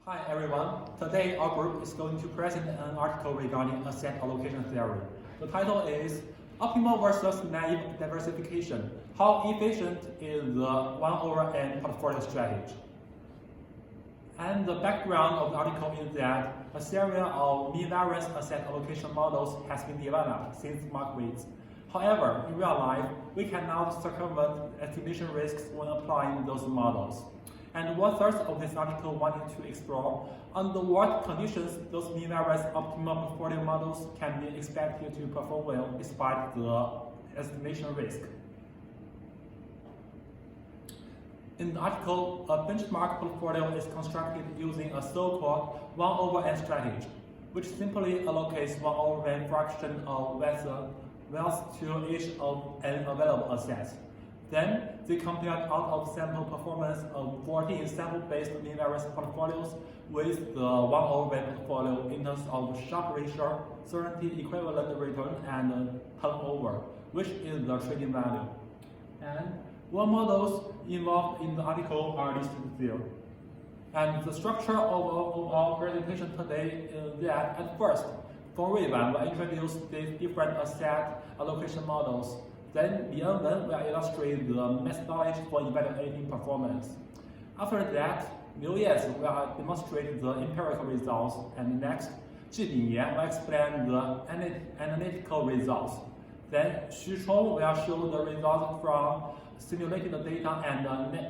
Hi everyone, today our group is going to present an article regarding asset allocation theory. The title is Optimal versus Naive Diversification. How efficient is the 1/n portfolio strategy? And the background of the article is that a series of mean variance asset allocation models has been developed since Markowitz. However, in real life, we cannot circumvent estimation risks when applying those models. And one-third of this article wanted to explore under what conditions those mean variance optimal portfolio models can be expected to perform well despite the estimation risk. In the article, a benchmark portfolio is constructed using a so-called 1/n strategy, which simply allocates 1/n fraction of wealth to each of n available assets. Then, they compared out-of-sample performance of 14 sample-based mean variance portfolios with the 1/n portfolio in terms of Sharpe ratio, certainty equivalent return, and turnover, which is the trading value. And what models involved in the article are listed there. And the structure of our presentation today is that at first, Feng Ruiwan will introduce these different asset allocation models. Then Enwen will illustrate the methodology for evaluating performance. After that, Liu Yezi will demonstrate the empirical results, and next, Bingyan will explain the analytical results. Then Chong will show the results from simulated data, and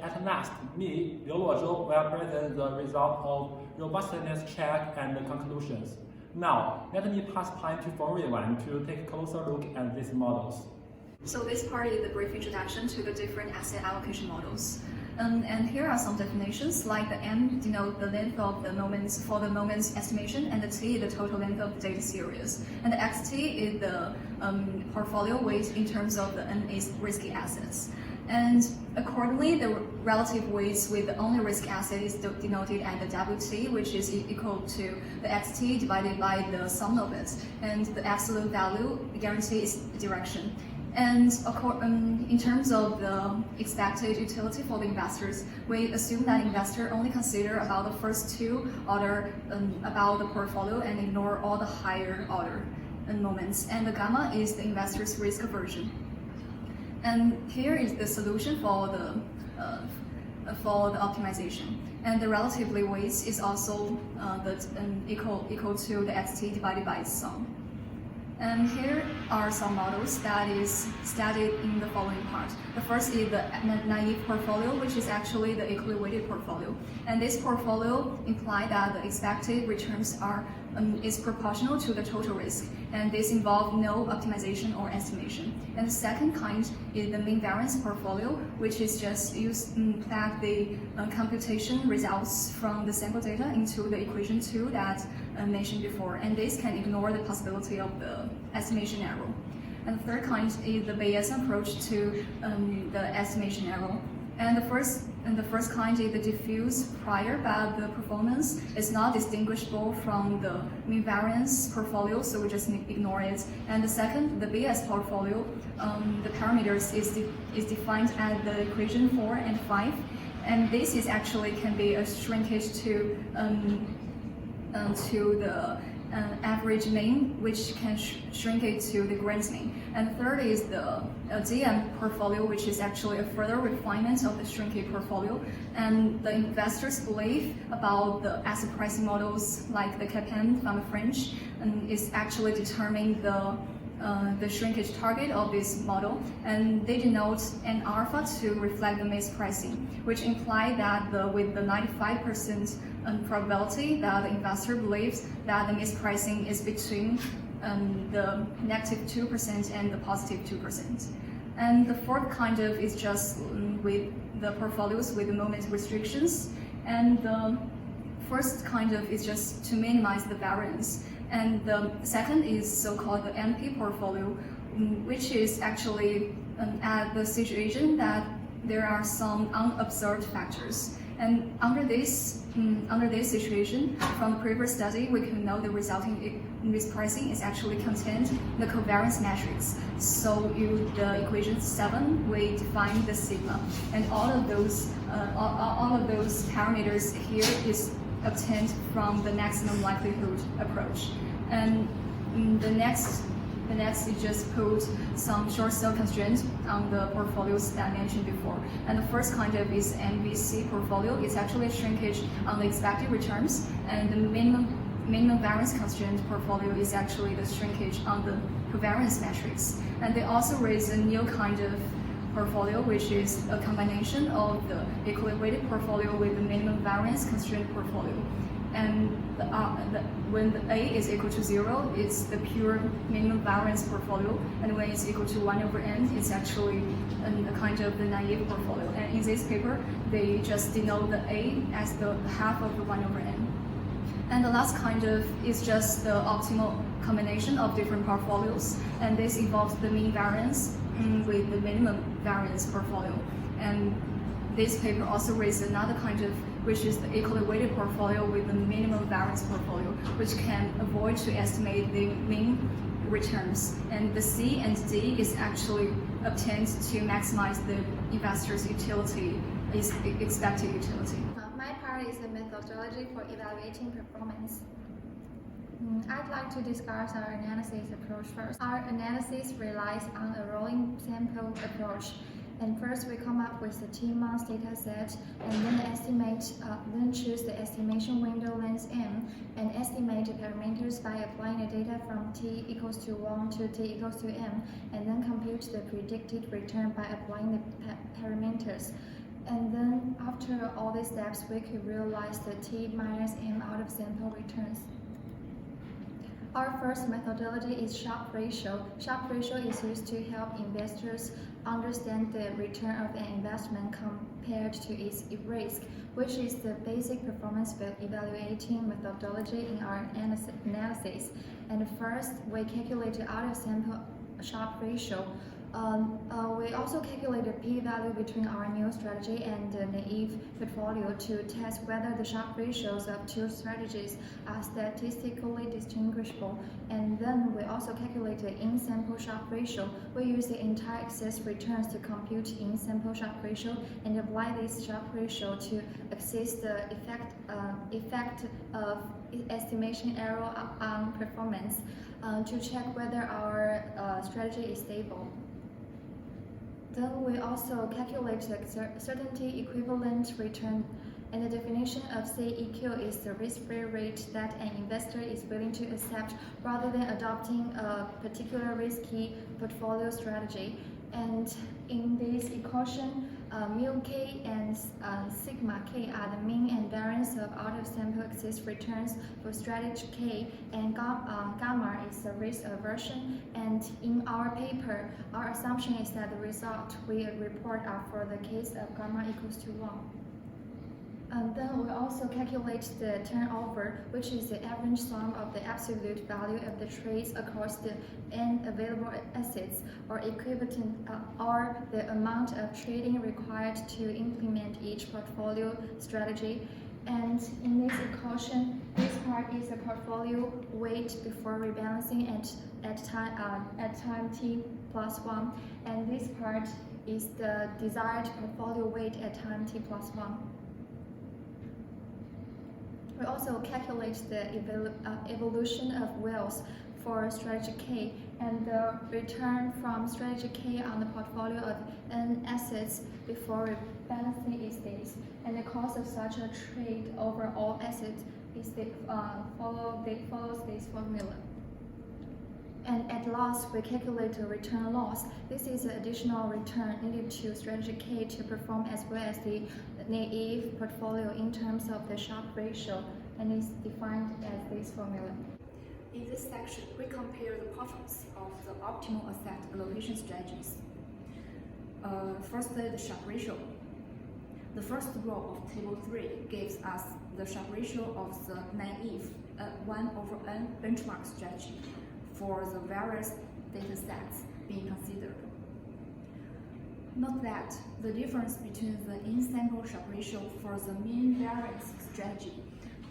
at last, Liu Nuozhou will present the result of robustness check and conclusions. Now, let me pass time to Feng Ruiwan to take a closer look at these models. So this part is the brief introduction to the different asset allocation models. And here are some definitions, like the M denote the length of the moments for the moments estimation, and the T is the total length of the data series. And the XT is the portfolio weight in terms of the N is risky assets. And accordingly, the relative weights with the only risk asset is denoted as the WT, which is equal to the XT divided by the sum of it. And the absolute value guarantee is direction. And in terms of the expected utility for the investors, we assume that investor only consider about the first two order about the portfolio and ignore all the higher order moments. And the gamma is the investor's risk aversion. And here is the solution for the optimization. And the relatively weights is also equal to the XT divided by its sum. And here are some models that is studied in the following part. The first is the naive portfolio, which is actually the equally weighted portfolio. And this portfolio implies that the expected returns is proportional to the total risk. And this involves no optimization or estimation. And the second kind is the mean variance portfolio, which is just plug the computation results from the sample data into the equation 2 that mentioned before. And this can ignore the possibility of the estimation error. And the third kind is the Bayesian approach to the estimation error. And the first kind is the diffuse prior, but the performance is not distinguishable from the mean variance portfolio, so we just ignore it. And the second, the BS portfolio, the parameters is defined as the equation 4 and 5, and this is actually can be a shrinkage to the average mean, which can shrink it to the grand mean. And the third is the DM portfolio, which is actually a further refinement of the shrinkage portfolio. And the investors' belief about the asset pricing models like the CAPM from the French is actually determining the shrinkage target of this model, and they denote an alpha to reflect the mispricing, which imply that with the 95% probability that the investor believes that the mispricing is between the -2% and the +2%. And the fourth kind of is just with the portfolios with the moment restrictions, and the first kind of is just to minimize the variance. And the second is so-called the MP portfolio, which is actually at the situation that there are some unobserved factors. And under this situation, from the previous study, we can know the resulting mispricing is actually contained in the covariance matrix. So in the equation 7, we define the sigma, and all of those parameters here is obtained from the maximum likelihood approach. And the next you just put some short sale constraints on the portfolios that I mentioned before. And the first kind of is MVC portfolio. It's actually a shrinkage on the expected returns, and the minimum variance constraint portfolio is actually the shrinkage on the covariance metrics. And they also raise a new kind of portfolio, which is a combination of the equilibrated portfolio with the minimum variance constraint portfolio. And when the A is equal to 0, it's the pure minimum variance portfolio, and when it's equal to 1/n, it's actually a kind of the naive portfolio. And in this paper, they just denote the A as the half of the 1/n. And the last kind of is just the optimal combination of different portfolios, and this involves the mean variance with the minimum variance portfolio. And this paper also raises another kind of, which is the equally weighted portfolio with the minimum variance portfolio, which can avoid to estimate the mean returns. And the C and D is actually obtained to maximize the investor's utility, is expected utility. My part is the methodology for evaluating performance. I'd like to discuss our analysis approach first. Our analysis relies on a rolling sample approach. And first, we come up with the T-month data set, and then choose the estimation window length M, and estimate the parameters by applying the data from T equals to 1 to T equals to M, and then compute the predicted return by applying the parameters. And then, after all these steps, we could realize the T minus M out of sample returns. Our first methodology is Sharpe ratio. Sharpe ratio is used to help investors understand the return of an investment compared to its risk, which is the basic performance evaluating methodology in our analysis. And first, we calculate the out-of-sample Sharpe ratio. We also calculate the p-value between our new strategy and the naive portfolio to test whether the Sharpe ratios of two strategies are statistically distinguishable. And then we also calculate the in-sample Sharpe ratio. We use the entire excess returns to compute in-sample Sharpe ratio and apply this Sharpe ratio to assess the effect of estimation error on performance to check whether our strategy is stable. Then we also calculate the certainty equivalent return, and the definition of CEQ is the risk-free rate that an investor is willing to accept rather than adopting a particular risky portfolio strategy. And in this equation, mu k and sigma k are the mean and variance of out-of-sample excess returns for strategy k, and gamma is the risk aversion. And in our paper, our assumption is that the result we report are for the case of gamma equals to 1. And then we also calculate the turnover, which is the average sum of the absolute value of the trades across the n available assets, or equivalent, or the amount of trading required to implement each portfolio strategy. And in this equation, this part is the portfolio weight before rebalancing at time t plus 1, and this part is the desired portfolio weight at time t plus 1. We also calculate the evolution of wealth for strategy K, and the return from strategy K on the portfolio of n assets before rebalancing is this, and the cost of such a trade over all assets is follows this formula. And at last, we calculate the return loss. This is the additional return needed to strategy K to perform as well as the naive portfolio in terms of the Sharpe ratio, and is defined as this formula. In this section, we compare the performance of the optimal asset allocation strategies. Firstly, the Sharpe ratio. The first row of table 3 gives us the Sharpe ratio of the naive 1/n benchmark strategy for the various data sets being considered. Note that the difference between the in-sample Sharpe ratio for the mean variance strategy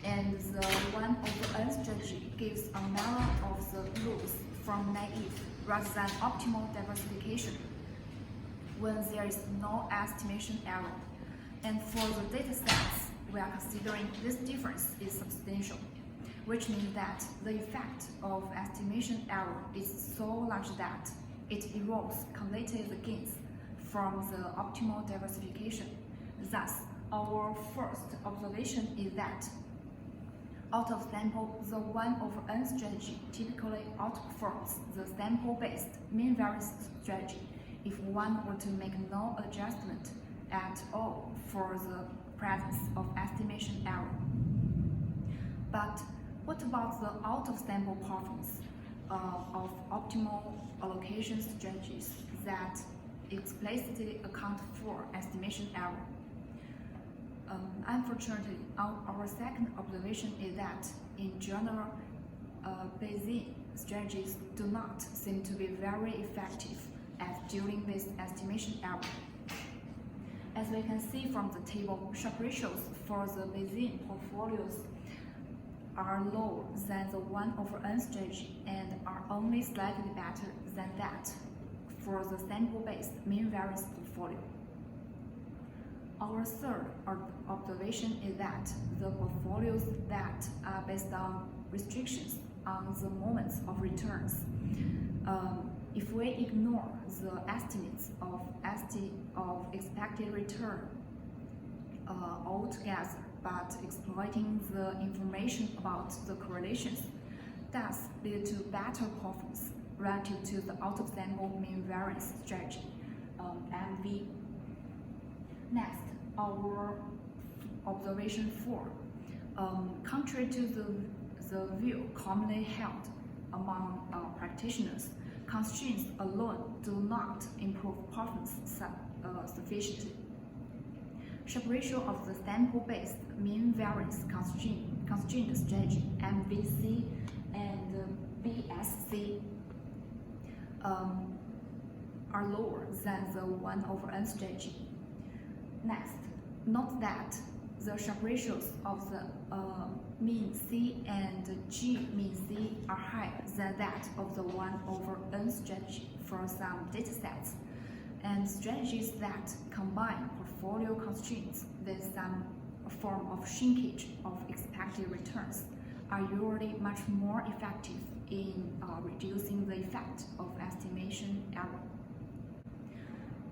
and the 1/n strategy gives a mirror of the rules from naive rather than optimal diversification when there is no estimation error. And for the data sets we are considering this difference is substantial, which means that the effect of estimation error is so large that it erodes cumulative gains from the optimal diversification. Thus, our first observation is that out of sample, the 1/n strategy typically outperforms the sample-based mean variance strategy if one were to make no adjustment at all for the presence of estimation error. But what about the out-of-sample performance of optimal allocation strategies that explicitly account for estimation error? Unfortunately, our second observation is that, in general, Bayesian strategies do not seem to be very effective at dealing with estimation error. As we can see from the table, Sharpe ratios for the Bayesian portfolios are lower than the 1/n strategy and are only slightly better than that for the sample-based mean variance portfolio. Our third observation is that the portfolios that are based on restrictions on the moments of returns, if we ignore the estimates of expected return altogether, but exploiting the information about the correlations, thus lead to better performance relative to the out-of-sample mean variance strategy, MV. Next, our observation 4. Contrary to the view commonly held among practitioners, constraints alone do not improve performance sufficiently. Sharpe ratio of the sample-based mean variance constraint strategy, MVC and BSC, are lower than the 1/n strategy. Next, note that the Sharpe ratios of the mean C and G mean C are higher than that of the 1/n strategy for some datasets, and strategies that combine portfolio constraints with some form of shrinkage of expected returns are usually much more effective in reducing the effect of estimation error.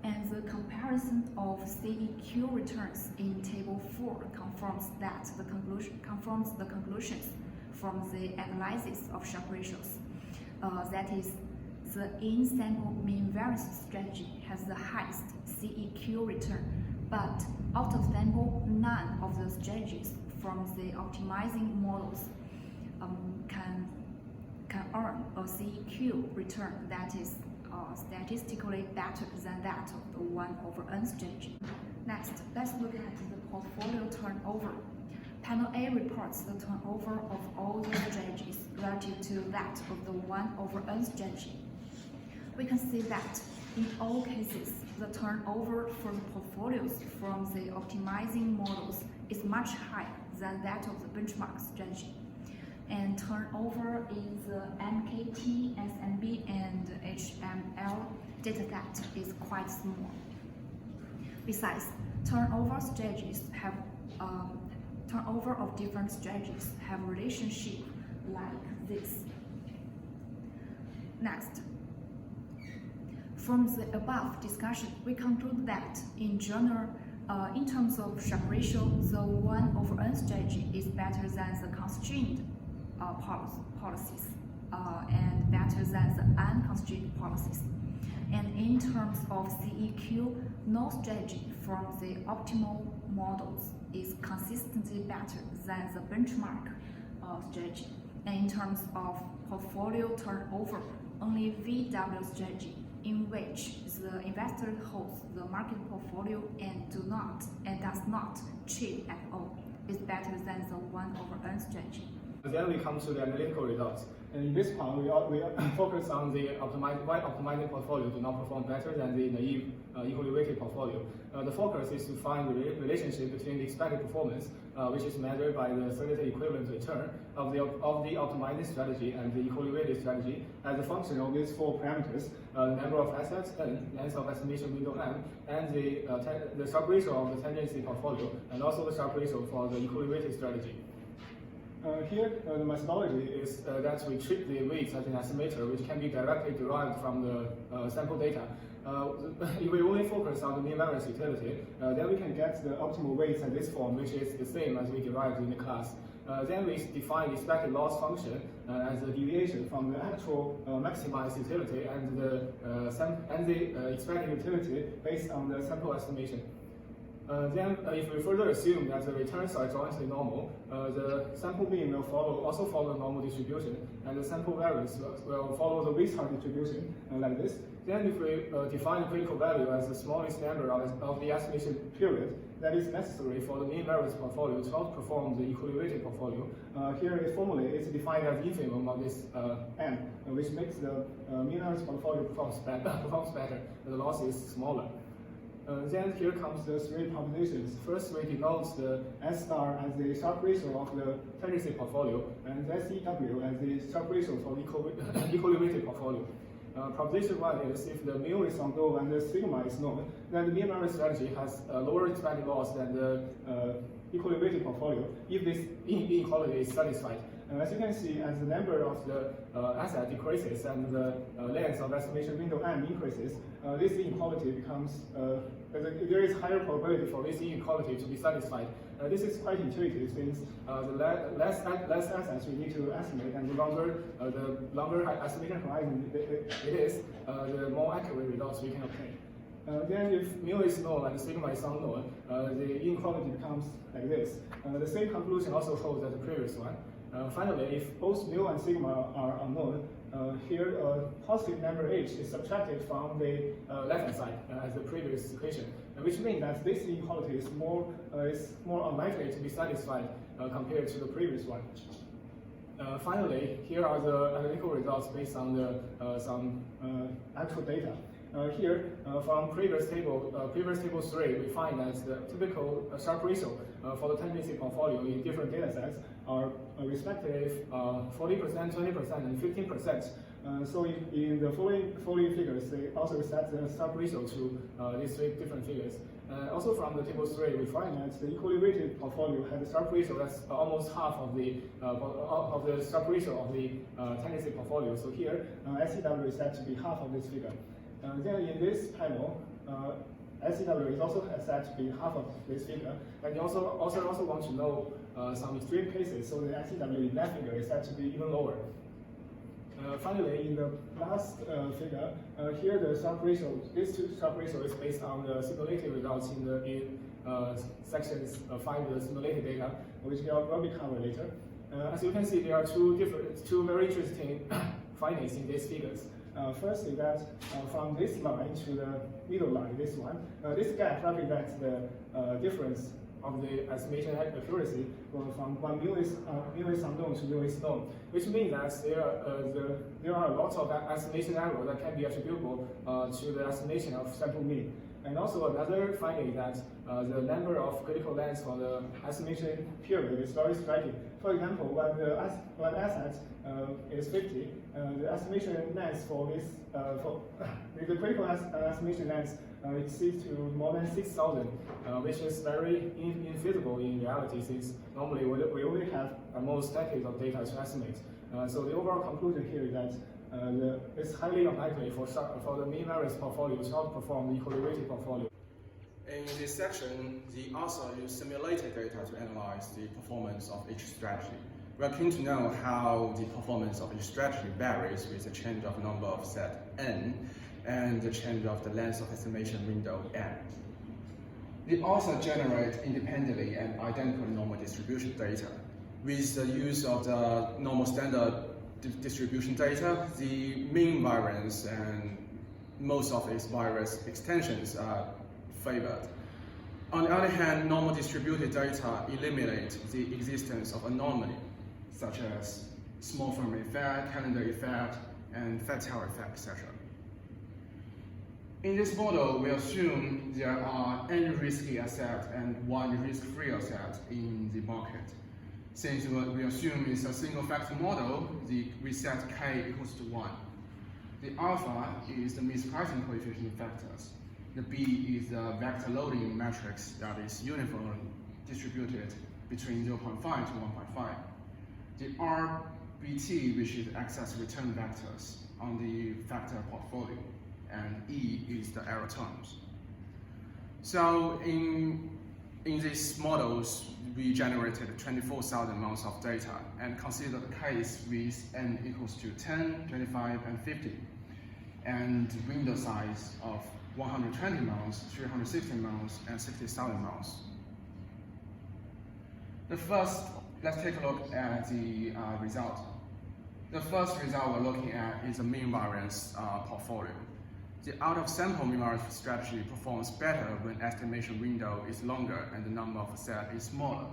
And the comparison of CEQ returns in Table 4 confirms the conclusions from the analysis of Sharpe ratios. That is, the in-sample mean variance strategy has the highest CEQ return, but out of sample, none of the strategies from the optimizing models can earn a CEQ return that is statistically better than that of the 1/n strategy. Next, let's look at the portfolio turnover. Panel A reports the turnover of all the strategies relative to that of the 1/n strategy. We can see that in all cases, the turnover for the portfolios from the optimizing models is much higher than that of the benchmark strategy. And turnover in the MKT, SMB, and HML dataset is quite small. Besides, turnover of different strategies have relationship like this. Next, from the above discussion, we conclude that in general, in terms of Sharpe ratio, the 1/n strategy is better than the constrained policies and better than the unconstrained policies. And in terms of CEQ, no strategy from the optimal models is consistently better than the benchmark strategy. And in terms of portfolio turnover, only VW strategy, in which the investor holds the market portfolio and does not trade at all, is better than the 1/n strategy. Then we come to the analytical results. And in this part, we focus on the optimizing portfolio do not perform better than the naive equally weighted portfolio. The focus is to find the relationship between the expected performance which is measured by the solidity equivalent return of the optimizing strategy and the equally weighted strategy as a function of these four parameters: the number of assets n, length of estimation window m, and the Sharpe ratio of the tendency portfolio, and also the Sharpe ratio for the equally weighted strategy. Here, the methodology is that we treat the weights as an estimator, which can be directly derived from the sample data. If we only focus on the mean variance utility, then we can get the optimal weights in this form, which is the same as we derived in the class. Then we define the expected loss function as a deviation from the actual maximized utility and the expected utility based on the sample estimation. Then, if we further assume that the returns are jointly normal, the sample mean will also follow the normal distribution, and the sample variance will follow the weight distribution like this. Then, if we define the critical value as the smallest number of the estimation period that is necessary for the mean variance portfolio to outperform the equally weighted portfolio, here is formally it's defined as infimum of this n, which makes the mean variance portfolio performs better. The loss is smaller. Then here comes the three propositions. First, we denote the S star as the Sharpe ratio of the tendency portfolio, and SEW as the Sharpe ratio for the equally weighted portfolio. Proposition 1 is if the mu is unknown and the sigma is known, then the mean variance strategy has a lower expected loss than the equally weighted portfolio if this inequality is satisfied. As you can see, as the number of the asset decreases and the length of estimation window m increases, this inequality becomes, there is higher probability for this inequality to be satisfied. This is quite intuitive since the less assets we need to estimate and the longer estimation horizon it is, the more accurate results we can obtain. Then if mu is known and sigma is unknown, the inequality becomes like this. The same conclusion also holds as the previous one. Finally, if both mu and sigma are unknown, here positive number h is subtracted from the left-hand side as the previous equation, which means that this inequality is more unlikely to be satisfied compared to the previous one. Finally, here are the analytical results based on some actual data. Here, from previous table 3, we find that the typical Sharpe ratio for the tendency portfolio in different data sets are respective 40%, 20%, and 15%. So in the following figures, they also set the Sharpe ratio to these three different figures. Also from the table 3, we find that the equally weighted portfolio had a Sharpe ratio that's almost half of the Sharpe ratio of the tendency portfolio. So here, SEW is said to be half of this figure. Then in this panel, SEW is also said to be half of this figure, and you also want to know some extreme cases, so the SEW in that figure is said to be even lower. Finally, in the last figure, here the Sharpe ratio, this Sharpe ratio is based on the simulated results in sections 5, the simulated data, which will be covered later. As you can see, there are two very interesting findings in these figures. First is that from this line to the middle line, this one, this gap represents the difference of the estimation accuracy from when mu is unknown to mu is known, which means that there are lots of estimation error that can be attributable to the estimation of sample mean. And also another finding is that the number of critical lengths for the estimation period is very striking. For example, when asset is 50, the estimation length for this the critical estimation length exceeds to more than 6,000, which is very infeasible in reality, since normally we only have almost decades of data to estimate. So the overall conclusion here is that it's highly unlikely for the mean variance portfolio to outperform the equally weighted portfolio. In this section, the author used simulated data to analyze the performance of each strategy. We are keen to know how the performance of each strategy varies with the change of number of set n and the change of the length of estimation window n. The author generates independently and identical normal distribution data. With the use of the normal standard distribution data, the mean variance and most of its various extensions are favored. On the other hand, normal distributed data eliminate the existence of anomaly, such as small firm effect, calendar effect, and factorial effect, etc. In this model, we assume there are n risky assets and one risk-free asset in the market. Since we assume it's a single factor model, we set k equals to 1. The alpha is the mispricing coefficient factors. The B is the vector loading matrix that is uniformly distributed between 0.5 to 1.5. The RBT, which is excess return vectors on the factor portfolio, and E is the error terms. So in these models, we generated 24,000 months of data and considered the case with n equals to 10, 25, and 50, and window size of 120 months, 360 months, and 60,000 months. Let's take a look at the result. The first result we're looking at is the mean variance portfolio. The out-of-sample mean variance strategy performs better when estimation window is longer and the number of assets is smaller.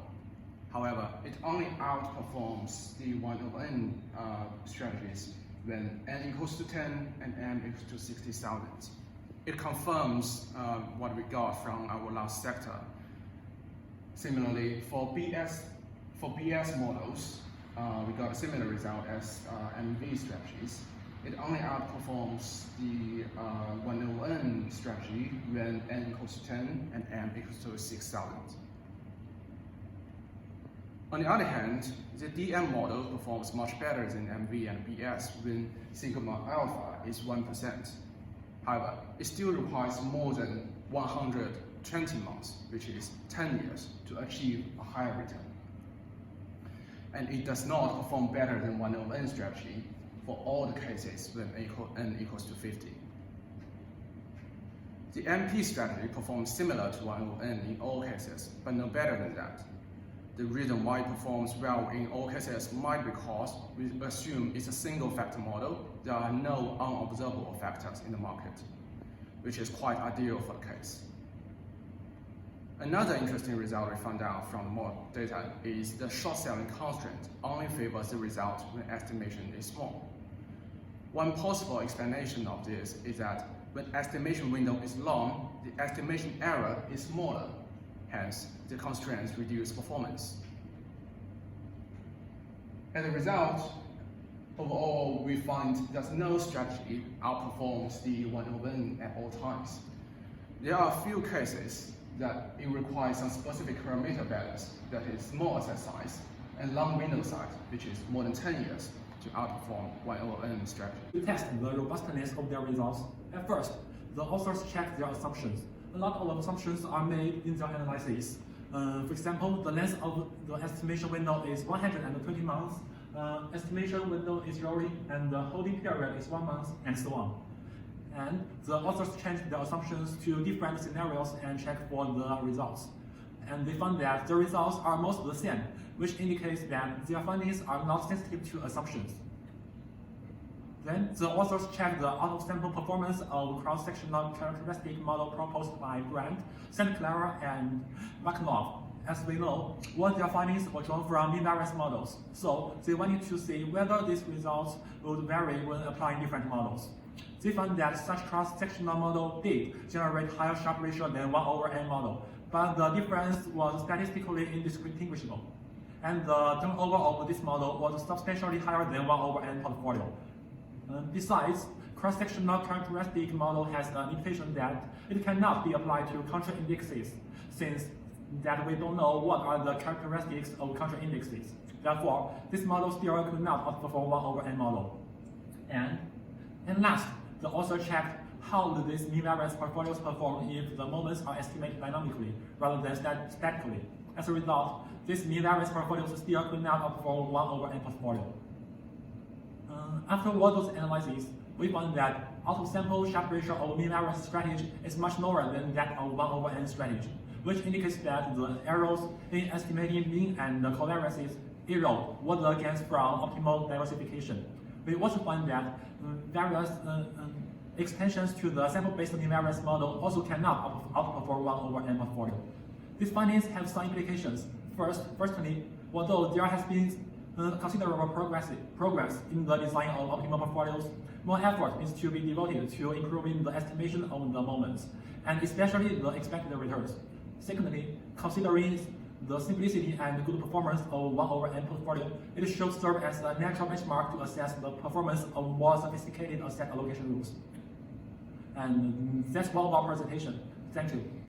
However, it only outperforms the 1/n strategies when n equals to 10 and m equals to 60,000. It confirms what we got from our last sector. Similarly, for BS models, we got a similar result as MV strategies. It only outperforms the 1/n strategy when n equals to 10 and m equals to 6,000. On the other hand, the DM model performs much better than MV and BS when sigma alpha is 1%. However, it still requires more than 120 months, which is 10 years, to achieve a higher return. And it does not perform better than 1/n strategy for all the cases when n equals to 50. The MP strategy performs similar to 1/n in all cases, but no better than that. The reason why it performs well in all cases might be because we assume it's a single factor model. There are no unobservable factors in the market, which is quite ideal for the case. Another interesting result we found out from the model data is the short selling constraint only favors the result when estimation is small. One possible explanation of this is that when estimation window is long, the estimation error is smaller. Hence, the constraints reduce performance. As a result, overall, we find that no strategy outperforms the 1/n at all times. There are a few cases that it requires some specific parameter balance, that is small asset size and long window size, which is more than 10 years, to outperform 1/n strategy. To test the robustness of their results, at first, the authors check their assumptions. A lot of assumptions are made in their analysis. For example, the length of the estimation window is 120 months, estimation window is rolling, and the holding period is 1 month, and so on. And the authors changed their assumptions to different scenarios and checked for the results. And they found that the results are most the same, which indicates that their findings are not sensitive to assumptions. Then the authors checked the out-of-sample performance of cross-sectional characteristic model proposed by Grant, St. Clara, and Markov. As we know, all their findings were drawn from mean variance models, so they wanted to see whether these results would vary when applying different models. They found that such cross-sectional model did generate higher Sharpe ratio than 1/n model, but the difference was statistically indistinguishable, and the turnover of this model was substantially higher than 1/n portfolio. Besides, cross-sectional characteristic model has an limitation that it cannot be applied to counter indexes, since that we don't know what are the characteristics of counter indexes. Therefore, this model still could not outperform 1/n model. And last, the author checked how these mean variance portfolios perform if the moments are estimated dynamically rather than statically. As a result, these mean variance portfolios still could not outperform 1/n portfolio. After all those analyses, we found that out-of-sample Sharpe ratio of mean variance strategy is much lower than that of 1/n strategy, which indicates that the errors in estimating mean and the covariances erode what the gains from optimal diversification. We also find that various extensions to the sample-based mean variance model also cannot outperform 1/n portfolio. These findings have some implications. Firstly, although there has been considerable progress in the design of optimal portfolios, more effort needs to be devoted to improving the estimation on the moments, and especially the expected returns. Secondly, considering the simplicity and good performance of 1/n portfolio, it should serve as a natural benchmark to assess the performance of more sophisticated asset allocation rules. And that's all of our presentation. Thank you.